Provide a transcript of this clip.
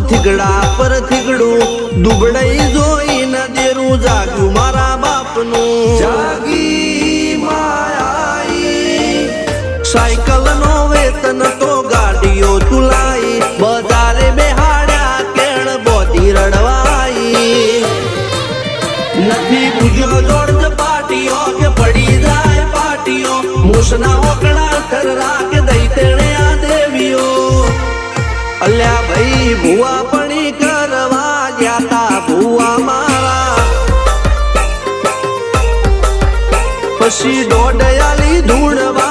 થીગડા પર થીગડું દુબળાઈ જોઈને દેરું જાગ્યું મારા બાપનું જાગી માયાઈ સાયકલ નો વેતન તો ગાડીઓ તુલાઈ બજારે બેહાડ્યા કેળ બોધી રડવાઈ નથી પૂજ્યો જોડજ પાટીઓ કે પડી જાય પાટીઓ મૂસના ઓકળા થરરા કે દઈ તેણે આ દેવીઓ અલ્યા ભાઈ ભુવા પણી કરવા ગયા તા ભુવા મારા પછી દોડયાલી ધૂળવા